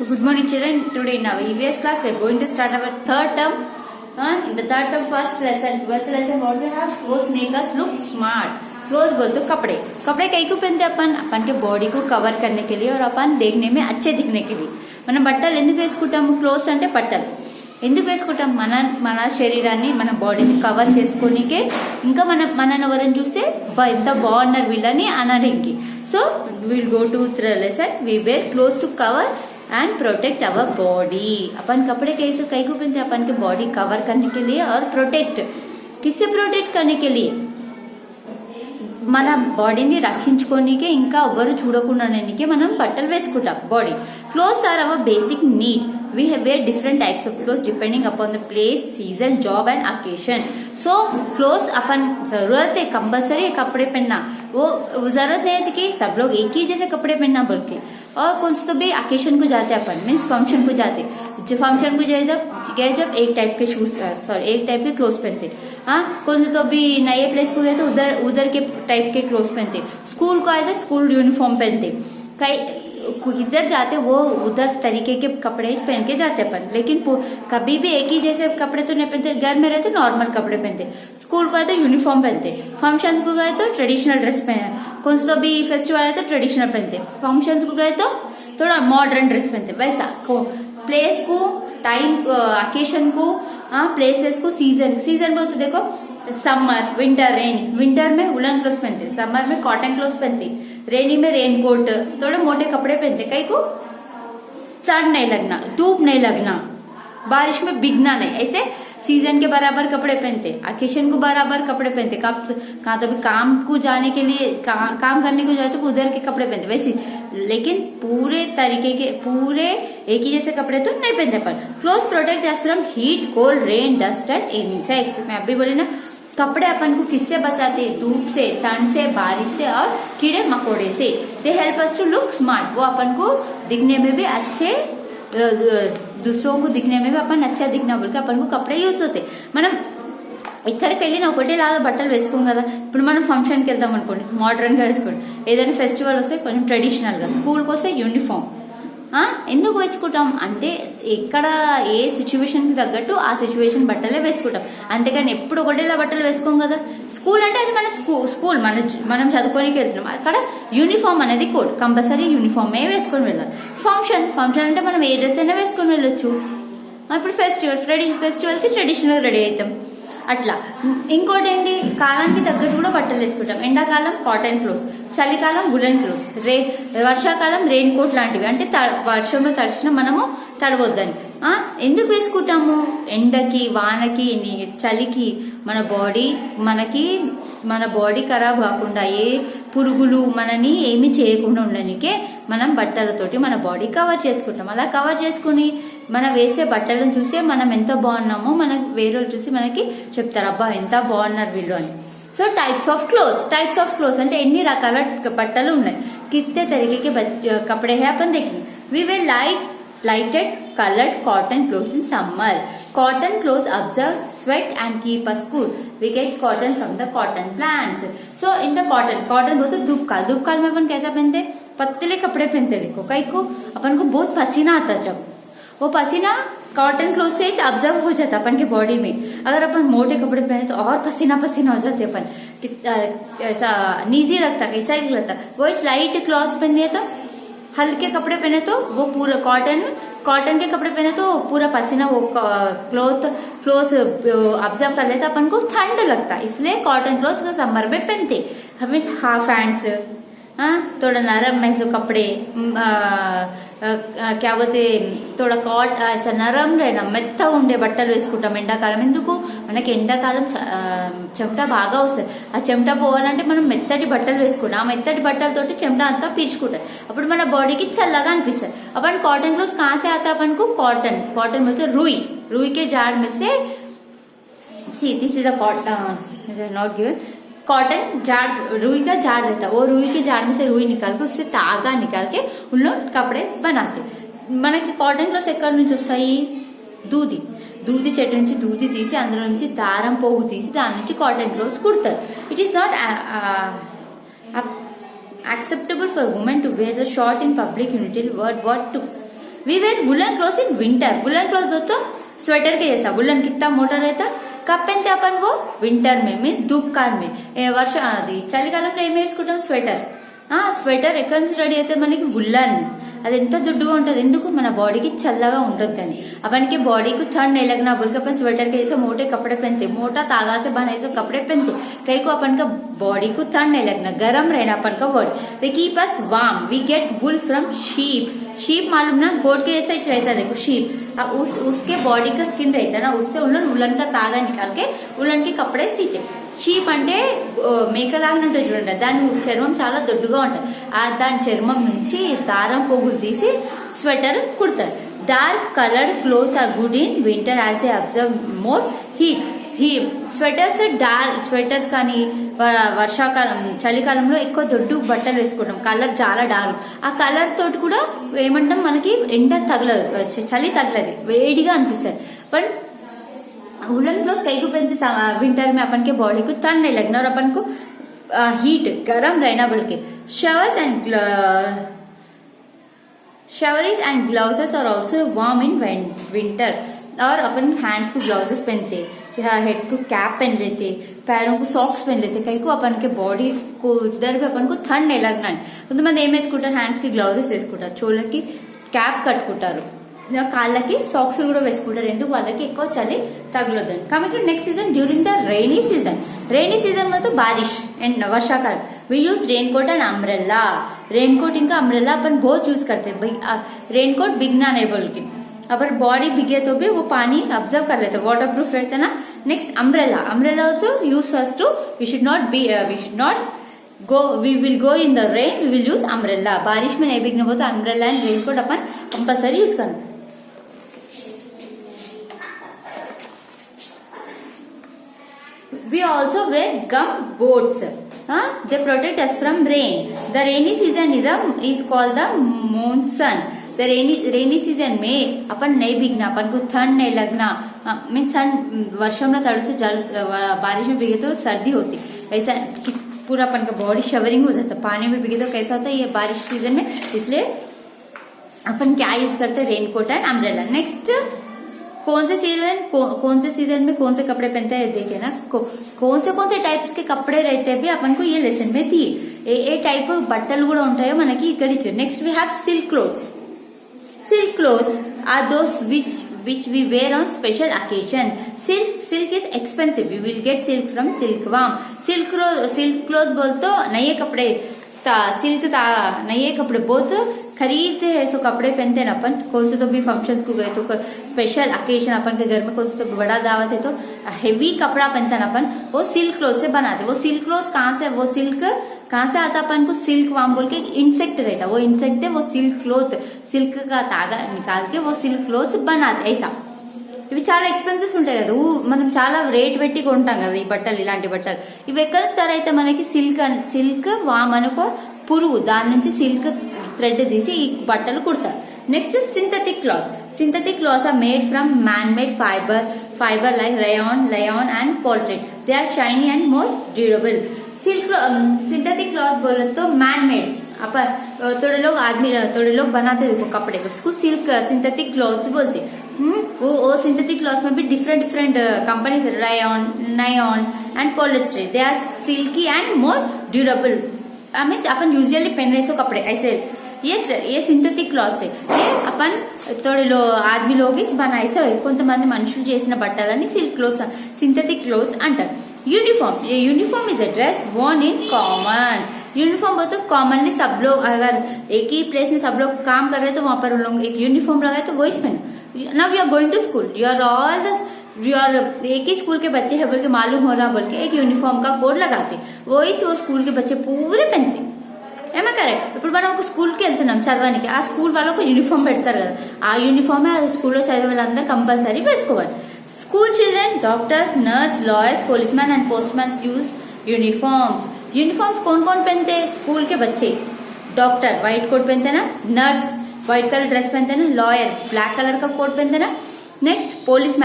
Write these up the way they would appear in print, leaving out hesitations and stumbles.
So good morning children. Today in our EVS class we are going to start our third term. In the third term first lesson, 12th lesson what we have? Clothes make us look smart. Cloth बोल तो कपड़े कपड़े कई को पहनते अपन के body को cover करने के लिए और अपन देखने में अच्छे दिखने के लिए మనం బట్టలు ఎందుకు వేసుకుంటాము క్లోత్స్ అంటే బట్టలు ఎందుకు వేసుకుంటాం మన శరీరాన్ని మన బాడీని కవర్ చేసుకోనికే ఇంకా మనని ఎవరైనా చూస్తే ఎంత బాగున్నారు వీళ్ళని అనడానికి so will go to lesson we wear clothes to cover and protect our body. अपन कपड़े कैसे कई को पहनते अपन के बॉडी कवर करने के लिए और प्रोटेक्ट किससे प्रोटेक्ट करने के लिए మన బాడీని రక్షించుకోనికే ఇంకా ఎవ్వరు చూడకుండానికే మనం బట్టలు వేసుకుంటాం body clothes are our basic need we have wear different types of clothes depending upon the place season job and occasion so clothes अपन जरूरत है कंपलसरी कपड़े पहनना वो जरूरत नहीं है कि सब लोग एक ही जैसे कपड़े पहनना बल्कि और कौन से तो भी ओकेशन को जाते अपन मीन्स फंक्शन को जाते जो फंक्शन को जाए जब एक टाइप के शूज सॉरी एक टाइप के क्लोथ पहनते हाँ कौन से तो भी नए प्लेस को गए तो उधर के टाइप के क्लोथ पहनते स्कूल को आए तो स्कूल यूनिफॉर्म पहनते कई इधर जाते वो उधर तरीके के कपड़े पहन के जाते अपन लेकिन कभी भी एक ही जैसे कपड़े तो नहीं पहनते घर में रहते नॉर्मल कपड़े पहनते स्कूल को आए तो यूनिफॉर्म पहनते फंक्शंस को गए तो ट्रेडिशनल ड्रेस पहने कौन सा तो भी फेस्टिवल आए तो ट्रेडिशनल पहनते फंक्शंस को गए तो थोड़ा मॉडर्न ड्रेस पहनते वैसा प्लेस को टाइम ओकेशन को प्लेसेस को सीजन में तो देखो समर विंटर रेन विंटर में वुलन क्लोथ पहनते समर में कॉटन क्लोथ पहनते रेनी में रेन कोट थोड़े मोटे कपड़े पहनते कई को सन नहीं लगना धूप नहीं लगना बारिश में भीगना नहीं ऐसे सीजन के बराबर कपड़े पहनते ओकेशन को बराबर कपड़े पहनते कहाँ तो भी काम को जाने के लिए काम करने को जाए तो उधर के कपड़े पहनते वैसे लेकिन पूरे तरीके के पूरे एक ही जैसे कपड़े तो नहीं पहनते पर cloth protect us from heat cold rain dust and insects मैं अभी बोली ना कपड़े अपन को किससे बचाते धूप से ठंड से बारिश से और कीड़े मकोड़े से they help us to look smart वो अपन को दिखने में भी अच्छे दूसरों को दिखने में भी अपन अच्छा दिखना बोल के अपन को कपड़े यूज होते మనం ఇక్కడికి వెళ్ళిన ఒకటేలాగా బట్టలు వేసుకోం కదా ఇప్పుడు మనం ఫంక్షన్కి వెళ్తాం అనుకోండి మోడర్న్ గా వేసుకోండి ఏదైనా ఫెస్టివల్ వస్తే కొంచెం ట్రెడిషనల్ గా స్కూల్కి వస్తే యూనిఫామ్ ఎందుకు వేసుకుంటాం అంటే ఎక్కడ ఏ సిచ్యువేషన్ కి తగ్గట్టు ఆ సిచ్యువేషన్ బట్టలే వేసుకుంటాం అంతేగాని ఎప్పుడు ఒకటేలా బట్టలు వేసుకోం కదా స్కూల్ అంటే అది మన స్కూల్ మనం చదువుకోనికి వెళ్తున్నాం అక్కడ యూనిఫామ్ అనేది కోడ్ కంపల్సరీ యూనిఫామే వేసుకొని వెళ్ళాలి ఫంక్షన్ అంటే మనం ఏ డ్రెస్ అయినా వేసుకొని వెళ్ళొచ్చు ఇప్పుడు ఫెస్టివల్ కి ట్రెడిషనల్ రెడీ అవుతాం అట్లా ఇంకోటి ఏంటి కాలానికి తగ్గట్టు కూడా బట్టలు వేసుకుంటాం ఎండాకాలం కాటన్ క్లోత్స్ చలికాలం వులెన్ క్లోత్స్ వర్షాకాలం రెయిన్ కోట్ లాంటివి అంటే వర్షంలో తడిచిన మనము తడవద్దని ఎందుకు వేసుకుంటాము ఎండకి వానకి చలికి మన బాడీ ఖరాబ్ కాకుండా ఏ పురుగులు మనని ఏమి చేయకుండా ఉండడానికే మనం బట్టలతోటి మన బాడీ కవర్ చేసుకుంటాం అలా కవర్ చేసుకుని మనం వేసే బట్టలను చూసే మనం ఎంత బాగున్నామో మనకు వేరే చూసి మనకి చెప్తారు అబ్బా ఎంత బాగున్నారు వీళ్ళు అని సో टाइप्स ऑफ क्लोथ्स అంటే ఎన్ని రకాల బట్టలు ఉన్నాయి कितने तरीके के कपड़े हैं अपन देखेंगे we wear lighted colored cotton clothes in summer cotton clothes absorb sweat and keep us cool we get cotton from the cotton plants so in the cotton बोलते धूप काल में अपन कैसा पहनते पतले कपड़े पहनते देखो कई को अपन को बहुत पसीना आता जब वो पसीना कॉटन क्लोथ से ऑब्जर्व हो जाता अपन के बॉडी में अगर अपन मोटे कपड़े पहने तो और पसीना हो जाते अपन ऐसा नीजी लगता कैसा लगता वो लाइट क्लॉथ पहने तो हल्के कपड़े पहने तो वो पूरा कॉटन के कपड़े पहने तो पूरा पसीना वो क्लॉथ ऑब्जर्व कर लेता अपन को ठंड लगता इसलिए कॉटन क्लॉथ समर में पहनते हमें हाफ हैंड्स थोड़ा नरम महसूस कपड़े क्या बोलते थोड़ा ऐसा नरम रहना మెత్తగా ఉండే బట్టలు వేసుకుంటాం ఎండాకాలం ఎందుకు మనకి ఎండాకాలం చెమట బాగా వస్తుంది ఆ చెమట పోవాలంటే మనం మెత్తటి బట్టలు వేసుకుంటాం ఆ మెత్తటి బట్టలతోటి చెమట అంతా పీల్చుకుంటాం అప్పుడు మన బాడీకి చల్లగా అనిపిస్తుంది अपन कॉटन क्लोथ कहाँ से आता अपन को कॉटन में तो रुई के झाड़ में से this is a cotton not given cotton झाड़ रुई का झाड़ रहता वो रुई के झाड़ में से रुई निकाल के उससे तागा निकाल के उन लोग कपड़े बनाते మనకి కాటన్ క్లాత్ ఎక్కడి నుంచి వస్తాయి దూది చెట్టు నుంచి దూది తీసి అందులో నుంచి దారం పోగు తీసి దాని నుంచి కాటన్ క్లాత్స్ కుడతారు it is not acceptable for women to wear the short in public utility what to we wear woollen cloth in winter. Woollen cloth बोलते स्वेटर के जैसा, वुलन कितना मोटा रहता, कब पहनते अपन वो विंटर में, मीन धूप काल में, वर्ष అది చలికాలంలో ఏం వేసుకుంటాం స్వెటర్. స్వెటర్ ఎక్కడి నుంచి రెడీ అయితే మనకి వుల్లన్, అది ఎంత దుడ్డుగా ఉంటుంది, ఎందుకు మన బాడీకి చల్లగా ఉంటుంది. अपन के बॉडी को ठंड नहीं लगना बोल के अपन स्वेटर के जैसे मोटे कपड़े पहनते, मोटा तागा से बने से कपड़े पहनते, कहीं को अपन का बॉडी को ठंड नहीं लगना, गर्म रहना अपन का body. They keep us warm. We get wool from sheep. Sheep मालूम ना, गोट के जैसा ही रहता है, देखो शीप, उसके बॉडी का स्किन रहता है ना, उससे उलन का तागा निकाल के उलन के कपड़े सीते. షీప్ అంటే మేకలాగా ఉంటుంది చూడండి, దాని చర్మం చాలా దొడ్డుగా ఉంటుంది, దాని చర్మం నుంచి దారం పోగులు తీసి స్వెటర్ కుడతారు. Dark coloured clothes are good in winter as they observe more heat. Sweaters కానీ వర్షాకాలం చలికాలంలో ఎక్కువ దొడ్డు బట్టలు వేసుకుంటాం, కలర్ చాలా డార్క్, ఆ కలర్ తోటి కూడా ఏమంటాం మనకి ఎండ తగలదు, చలి తగలదు, వేడిగా అనిపిస్తుంది. బట్ वुलन क्लॉथ कई को पहनते विंटर में अपन के बॉडी को ठंड नहीं लगना और अपन को हीट गर्म रहना बोल के. शवरीज and gloves are also warm in winter. और अपन हैंड्स को ग्लव्सेस पहनते, हेड को कैप पहन लेते, पैरों को सॉक्स पहन लेते, कई को अपन के बॉडी को इधर भी अपन को ठंड नहीं लगना. కొంతమంది ఏం వేసుకుంటారు, హ్యాండ్స్ కి గ్లౌజెస్ వేసుకుంటారు, చోళ్ళకి క్యాప్ కట్టుకుంటారు, కాళ్ళకి సాక్స్ కూడా వేసుకుంటారు, ఎందుకు వాళ్ళకి ఎక్కువ చలి తగలదని. Coming to next season, during the rainy season. Rainy season में तो बारिश एंड वर्षाकाल, we use raincoat and umbrella. Raincoat इंका अम्ब्रेला अपन बहुत यूज करते हैं भाई, रेनकोट बिगना नहीं बोल के, अगर बॉडी भिगे तो भी वो पानी ऑब्जर्व कर लेते, वाटर प्रूफ रहता ना. Next umbrella. Umbrella also use first to, we should not we will go in the rain, we will use umbrella. बारिश में नहीं भीगना हो तो umbrella and raincoat upon compulsory use करना. We also wear gum boots. They protect us from rain. The rainy season is called the monsoon. The rainy season में अपन नहीं भीगना, अपन को ठंड नहीं लगना, मीन्स वर्षम में तड़ से बारिश में भीगे तो सर्दी होती, ऐसा पूरा अपन का बॉडी शवरिंग हो जाता. पानी में भीगे तो कैसा होता है ये बारिश सीजन में, इसलिए अपन क्या यूज करते हैं, रेनकोट एंड अम्ब्रेला. नेक्स्ट, कौन से सीजन में कौन से कपड़े पहनते हैं देखे ना, कौन से टाइप्स के कपड़े रहते हैं भी अपन को ये लेसन में दिए, ఏ టైప్ బట్టలు కూడా ఉంటాయో మనకి ఇక్కడ ఇచ్చారు. Next we have silk clothes. Silk clothes are those which we wear on special occasion. Silk is expensive. We will get silk from silkworm. Silk clothes बोलते नए कपड़े, नए कपड़े बहुत खरीदते हैं, सो कपड़े पहनते हैं अपन. कौन से तो भी फंक्शंस को गए तो स्पेशल ओकेजन अपन के घर में कौन से तो बड़ा दावत है तो हेवी कपड़ा पहनते हैं अपन, वो सिल्क क्लॉथ से बनाते. वो सिल्क क्लॉथ कहाँ से, वो सिल्क कहाँ से आता, अपन को सिल्क वाम बोल के इंसेक्ट रहता, वो इंसेक्ट है, वो सिल्क क्लॉथ, सिल्क का तागा निकाल के वो सिल्क क्लॉथ बनाते. ऐसा ఇవి చాలా ఎక్స్పెన్సెస్ ఉంటాయి కదా, మనం చాలా రేట్ పెట్టి కొంటాం కదా ఈ బట్టలు, ఇలాంటి బట్టలు. ఇవి ఎక్కడ ఇస్తారైతే మనకి సిల్క్ వామ్ అనుకో పురుగు, దాని నుంచి సిల్క్ థ్రెడ్ తీసి ఈ బట్టలు కుడతారు. Next synthetic cloth. Synthetic clothes are made from man made fibre like rayon and poultry. They are shiny and more durable. Synthetic cloth बोले तो मैन मेड, अपन थोड़े लोग बनाते देखो कपड़े, उसको सिल्क सिंथेटिक क्लॉथ बोलते. वो सिंथेटिक क्लॉथ में भी different companies, rayon and polyester. They are silky and more durable. Means upon usually पहनने से कपड़े ऐसे, ये సింథటిక్ క్లాత్స్. ये अपन थोड़े ఆदमी लोग बनाए కొంతమంది మనుషులు చేసిన బట్టలని సిల్క్ క్లోత్స్, సింథటిక్ క్లోత్స్ అంటారు. Uniform is a dress worn in common. Uniform बोलते कॉमनली सब लोग, अगर एक ही प्लेस में सब लोग काम कर रहे हैं तो वहां पर उन लोग एक यूनिफॉर्म लगाए तो वही पहने. Now we are going to school, you are एक ही स्कूल के बच्चे है बोल के मालूम हो रहा बोल के एक यूनिफॉर्म का कोड लगाते, वो स्कूल के बच्चे पूरे पहनते. ఏమో కరెక్ట్. ఇప్పుడు మనం ఒక స్కూల్కి వెళ్తున్నాం చదవడానికి, ఆ స్కూల్ వాళ్ళకు యూనిఫామ్ పెడతారు కదా, ఆ యూనిఫామ్ స్కూల్లో చదివే వాళ్ళందరూ కంపల్సరీ వేసుకోవాలి. School children, doctors, nurse, lawyers, policemen and postmen use uniforms. Uniforms कौन पहनते हैं, स्कूल के बच्चे. डॉक्टर व्हाइट कोट पहनते हैं ना, नर्स व्हाइट कलर ड्रेस पहनते हैं ना, लॉयर ब्लैक कलर का कोट पहनते हैं ना. नेक्स्ट पुलिस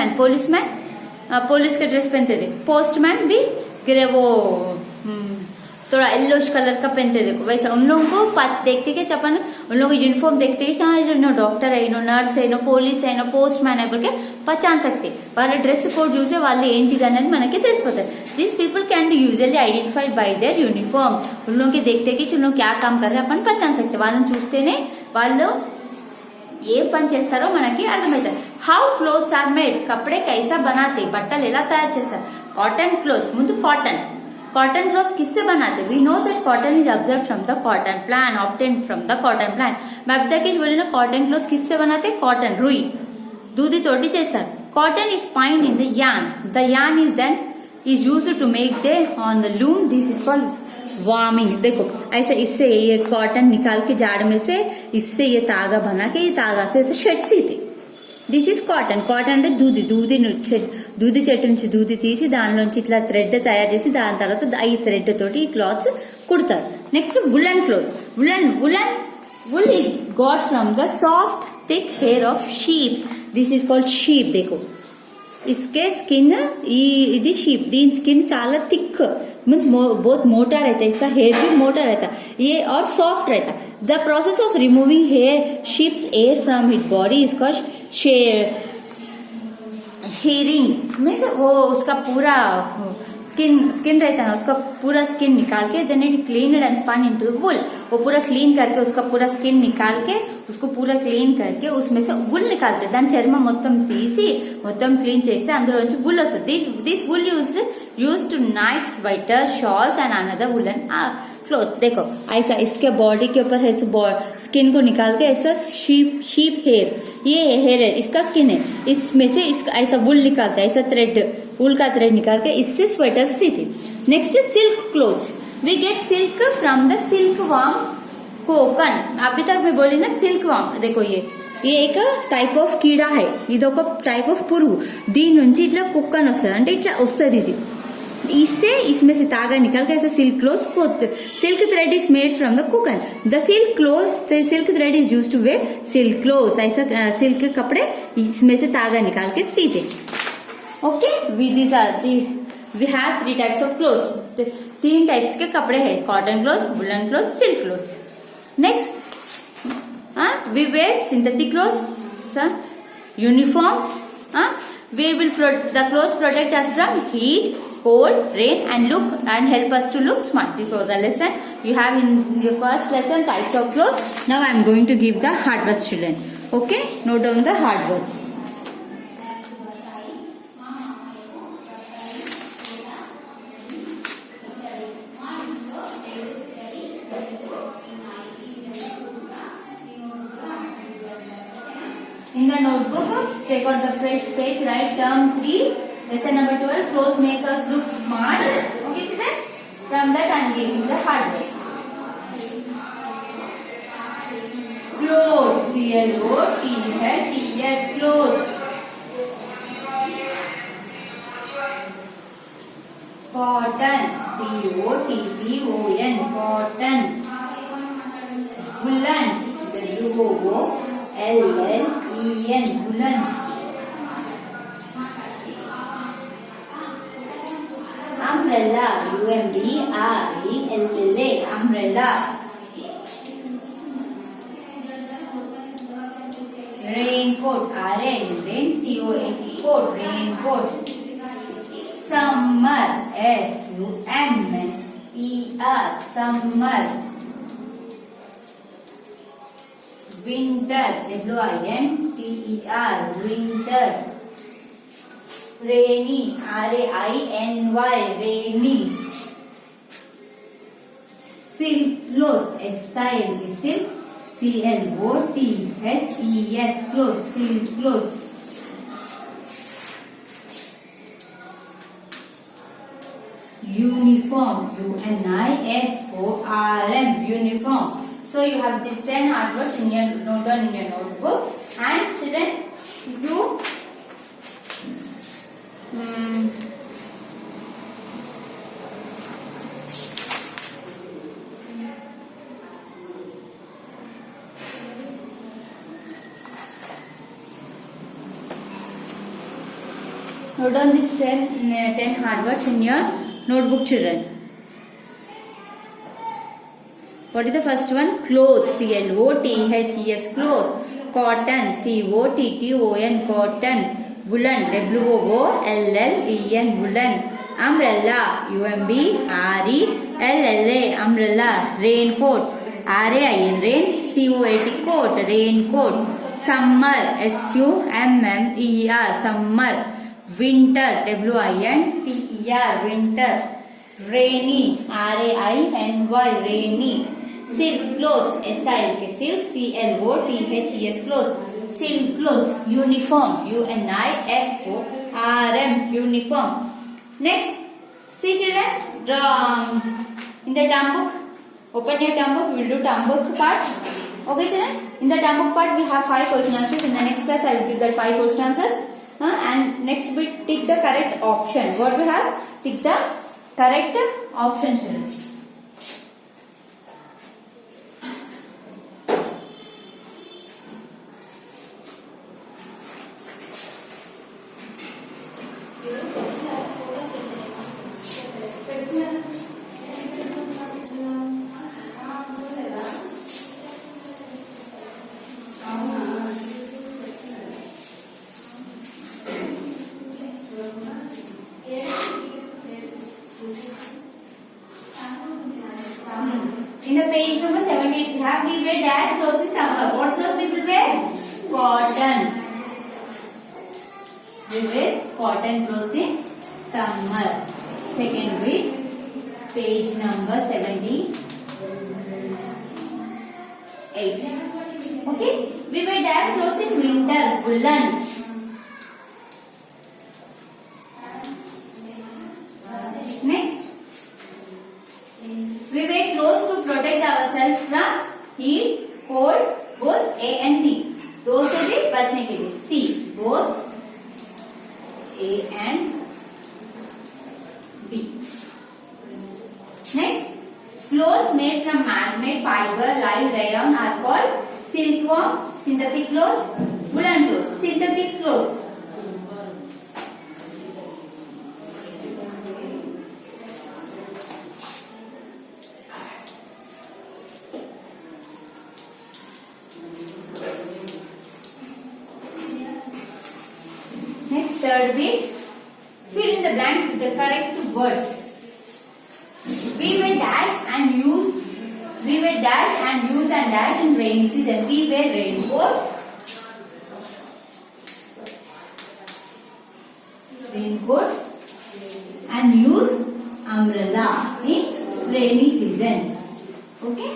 का ड्रेस पहनते थे. पोस्टमैन भी ग्रे वो थोड़ा येलोश कलर का पहनते देखो, वैसा उन लोगों को देखते कि अपन उन लोगों को यूनिफॉर्म देखते कि हाँ इनो डॉक्टर है, इनो नर्स है, इनो పోలీస్ है, इनो పోస్ట్ మ్యాన్ है बोल के पहचान सकते. వాళ్ళ డ్రెస్ కోడ్ చూసే వాళ్ళు ఏంటిది అనేది మనకి తెలిసిపోతుంది. This people can be usually identified by there uniform. उन लोगों के देखते कि उन लोग क्या काम कर रहे हैं अपन पहचान सकते. వాళ్ళని చూస్తేనే వాళ్ళు ఏ పని చేస్తారో మనకి అర్థమవుతుంది. హౌ క్లోత్స్ ఆర్ మేడ్, కपड़े कैसा बनाते, బట్టలు ఎలా తయారు చేస్తారు. కాటన్ క్లోత్స్, ముందు కాటన్. कॉटन क्लॉथ किससे बनाते. We know that cotton is observe from the cotton plant, obtain from the cotton plant. मैं अब तक बोले ना कॉटन क्लॉथ किससे बनाते. कॉटन रुई दूधी तोटी చేస్తారు. Cotton is find in the yarn. The yarn is then is used to make they on the loom. This is called warming. देखो ऐसे इससे ये कॉटन निकाल के जाड़ में से इससे ये तागा बना के ये तागा से ऐसे షెడ్ सीते. This is cotton. కాటన్ అంటే దూది చెట్టు నుంచి దూది తీసి దానిలోంచి ఇట్లా థ్రెడ్ తయారు చేసి దాని తర్వాత ఈ థ్రెడ్ తోటి ఈ క్లాత్స్ కుడతారు. Next woollen clothes. Wool is got from the soft thick hair of sheep. This is called sheep. देखो इसके स्किन ఇది షీప్, దీని స్కిన్ చాలా థిక్ मीन्स बहुत मोटा रहता है. इसका हेयर भी मोटा रहता है ये और सॉफ्ट रहता है. The process of removing hair sheep's hair from it body is called shearing. Means वो उसका पूरा स्किन रहता है ना, उसका पूरा स्किन निकाल के then it clean and spun into wool. वो पूरा क्लीन करके उसका पूरा स्किन निकाल के उसको पूरा क्लीन करके उसमें से वुल निकालते. దాని చర్మం మొత్తం తీసి మొత్తం క్లీన్ చేస్తే అందులో నుంచి వుల్ వస్తుంది. This wool use to knit sweater, shawls and another woollen cloth. देखो ऐसा इसके बॉडी के ऊपर ऐसे स्किन को निकाल के ऐसा शीप हेयर, ये हेयर है इसका स्किन है, इसमें से इसका ऐसा वुल निकालता है, ऐसा थ्रेड वुल का थ्रेड निकाल के इससे स्वेटर सीते. Next silk clothes. We get silk from the silk worm cocoon. अभी तक मैं बोली ना सिल्क वार्म. देखो ये एक టైప్ ఆఫ్ కీడా హై, ఇది ఒక టైప్ ఆఫ్ పురుగు. దీని నుంచి ఇట్లా కుక్కన్ వస్తుంది అంటే ఇట్లా వస్తుంది ఇది. इससे इसमें से तागा निकाल के ऐसा सिल्क क्लोथ को silk thread is made from the cocoon. The silk thread is used to wear silk cloth. ऐसा सिल्क के कपड़े इसमें से तागा निकाल के सीते. Okay we have 3 types of clothes. 3 types के कपड़े हैं. Cotton clothes, woollen clothes, silk clothes. Next we wear synthetic clothes, uniforms. We will the clothes protect us from heat, cold, rain and help us to look smart. This was a lesson you have in your first lesson, types of clothes. Now I am going to give the hard words, children. Okay, note down the hard words. In the notebook, take out the fresh page, write term 3, lesson number 12, clothes make us look smart. Okay, children? From that I am giving the hard words. Clothes, C-L-O-T-H-E-S, clothes. Cotton, C-O-T-T-O-N, cotton. Woolen, W-O-O-L-L-E-N, woolen. Umbrella, U-M-B-R-E-L-L-A, umbrella. Raincoat, R-A-N, rain, C-O-A-T, coat, raincoat. Summer, S-U-M-M-E-R, summer. Winter, W-I-N-T-E-R, winter. Rainy, R-A-I-N-Y, rainy. Silk clothes, S-I-L-K, silk, C-L-O-T-H-E-S, clothes, silk clothes. Uniform, U-N-I-F-O-R-M, uniform. So you have these 10 hard words in your note down in your notebook. And children, you note down these 10 hard words in your notebook, children. What is the first one? Clothes. CLOTHES. Clothes. Cotton. COTTON. Cotton. Woolen. WOOLLEN. Woolen. Umbrella. UMBRELLA. Umbrella. Raincoat. RAIN. Rain. COAT. Coat. Raincoat. Summer. SUMMER. Summer. Winter. WINTER. Winter. Rainy. RAINY. Rainy. Silk clothes. SILK. Silk. CLOTHES. Clothes. Silk clothes. Uniform. UNIFORM. Uniform. Next, see children, in the term book, open your term book, we will do term book part. Okay children, in the term book part we have 5 question answers. In the next class I will give that 5 question answers. And next we tick the correct option. What we have? Tick the correct option children. In the page number 78, we have we wear dash clothes in summer. What clothes people wear? Cotton. We wear cotton clothes in summer. Second bit, page number 78. Okay, we wear dash clothes in winter. Woolen. Next. We wear clothes to protect ourselves from heat, cold, both A and B. दोनों से भी बचने के लिए C, both A and B. Next, clothes made from man-made fiber like rayon are called silkworm. Synthetic clothes, woolen clothes. Synthetic clothes. Next, third bit, fill in the blanks with the correct words. We will dash and use and dash in rainy season. We wear raincoat. And use umbrella in rainy seasons. Okay.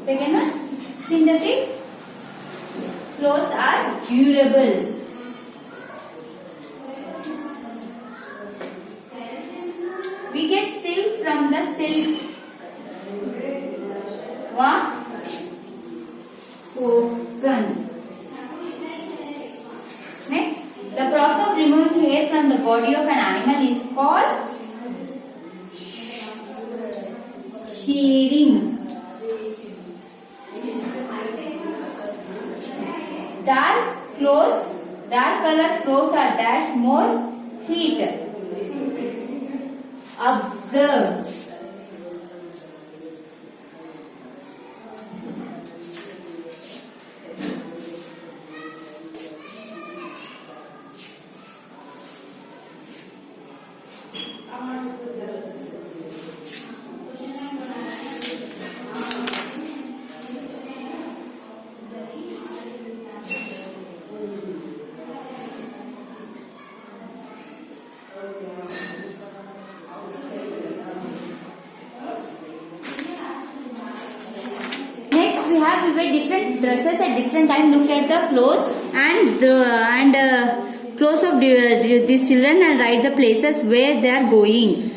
Second one, synthetic clothes are durable. We get silk from the silk cocoon. Next, the process of removing hair from the body of an animal is called shearing. Dark colored clothes are dash more heat. Observe. We wear different dresses at different time. Look at the clothes and clothes of these children and write the places where they are going.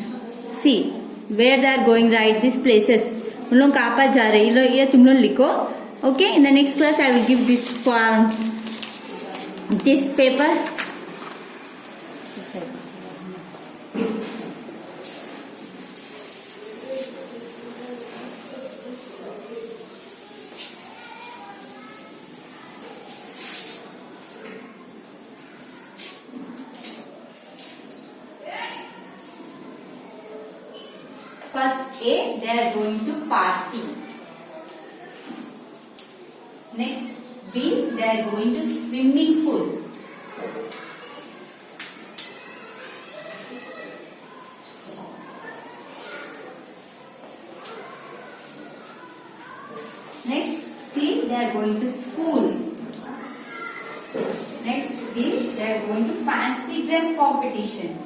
See where they are going. Write these places. उन लोग कहाँ पर जा रहे हैं ये तुम लोग लिखो. Okay. In the next class I will give this for this paper. First A, they are going to party. Next, B, they are going to swimming pool. Next, C, they are going to school. Next, D, they are going to fancy dress competition.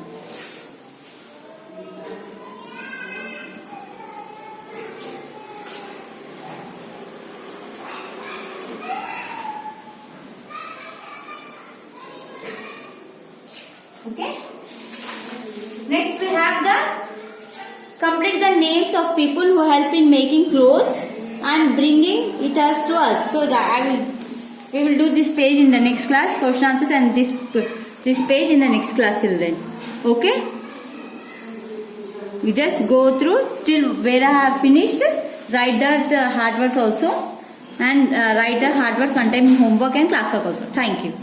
Okay. Next, we have the complete the names of people who help in making clothes and bringing it as to us. So we will do this page in the next class, question answers, and this page in the next class, children. Okay. You just go through till where I have finished. Write the hard words also, and write the hard words one time in homework and classwork also. Thank you.